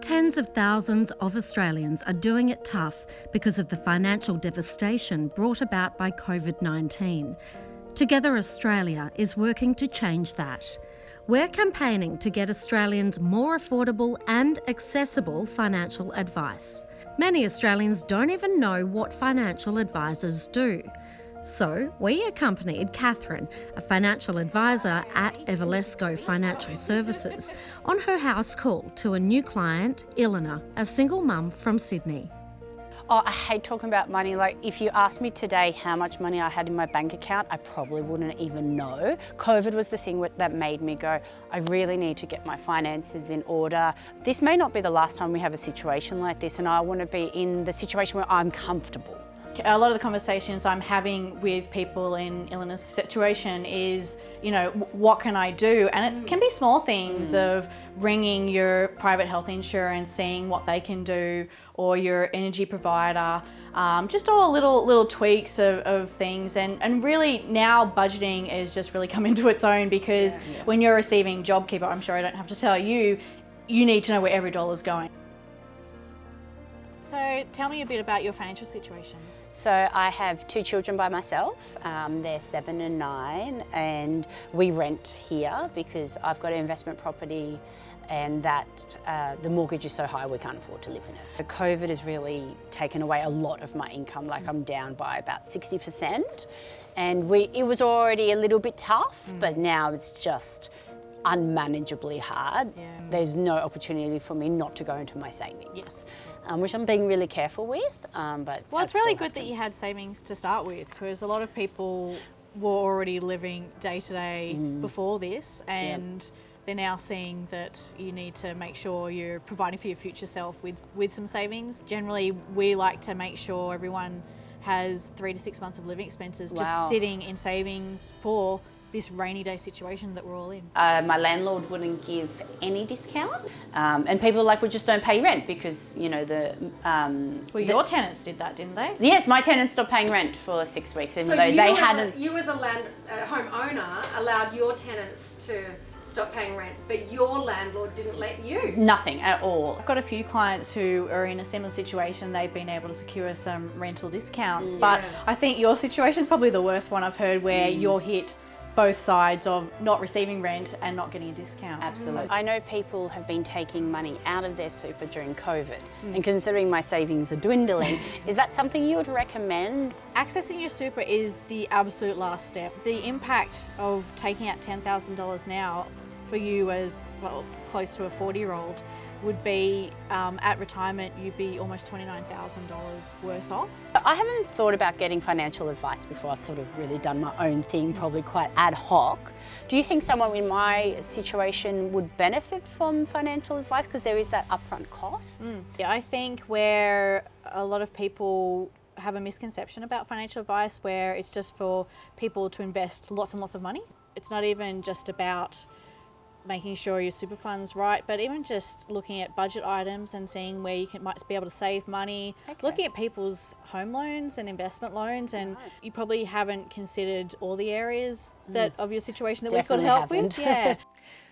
Tens of thousands of Australians are doing it tough because of the financial devastation brought about by COVID-19. Together Australia is working to change that. We're campaigning to get Australians more affordable and accessible financial advice. Many Australians don't even know what financial advisors do. So we accompanied Kathryn, a financial advisor at Evalesco Financial Services, on her house call to a new client, Illina, a single mum from Sydney. Oh, I hate talking about money. Like, if you asked me today how much money I had in my bank account, I probably wouldn't even know. COVID was the thing that made me go, I really need to get my finances in order. This may not be the last time we have a situation like this, and I want to be in the situation where I'm comfortable. A lot of the conversations I'm having with people in Illina's situation is, what can I do? And it can be small things of ringing your private health insurance, seeing what they can do, or your energy provider, just all little tweaks of things. And really now budgeting is just really come into its own because when you're receiving JobKeeper, I'm sure I don't have to tell you, you need to know where every dollar's going. So tell me a bit about your financial situation. So I have two children by myself, they're 7 and 9, and we rent here because I've got an investment property and that the mortgage is so high we can't afford to live in it. COVID has really taken away a lot of my income, like I'm down by about 60%, and it was already a little bit tough, but now it's just unmanageably hard. There's no opportunity for me not to go into my savings. Which I'm being really careful with. But well, it's really good that you had savings to start with, because a lot of people were already living day to day before this, and they're now seeing that you need to make sure you're providing for your future self with some savings. Generally, we like to make sure everyone has 3 to 6 months of living expenses just sitting in savings for this rainy day situation that we're all in. My landlord wouldn't give any discount, and people we just don't pay rent because your tenants did that, didn't they? Yes, my tenants stopped paying rent for 6 weeks, even so though they hadn't. You as a homeowner allowed your tenants to stop paying rent, but your landlord didn't let you? Nothing at all. I've got a few clients who are in a similar situation. They've been able to secure some rental discounts, but I think your situation is probably the worst one I've heard, where you're hit both sides of not receiving rent and not getting a discount. Absolutely. I know people have been taking money out of their super during COVID, and considering my savings are dwindling, is that something you would recommend? Accessing your super is the absolute last step. The impact of taking out $10,000 now for you as, close to a 40-year-old would be, at retirement, you'd be almost $29,000 worse off. I haven't thought about getting financial advice before. I've sort of really done my own thing, probably quite ad hoc. Do you think someone in my situation would benefit from financial advice, because there is that upfront cost? Yeah, I think where a lot of people have a misconception about financial advice, where it's just for people to invest lots and lots of money. It's not even just about making sure your super fund's right, but even just looking at budget items and seeing where you might be able to save money, looking at people's home loans and investment loans, and you probably haven't considered all the areas of your situation that we could help with.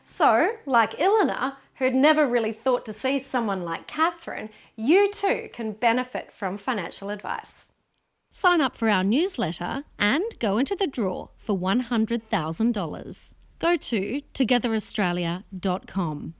So, like Illina, who'd never really thought to see someone like Kathryn, you too can benefit from financial advice. Sign up for our newsletter and go into the draw for $100,000. Go to togetheraustralia.com.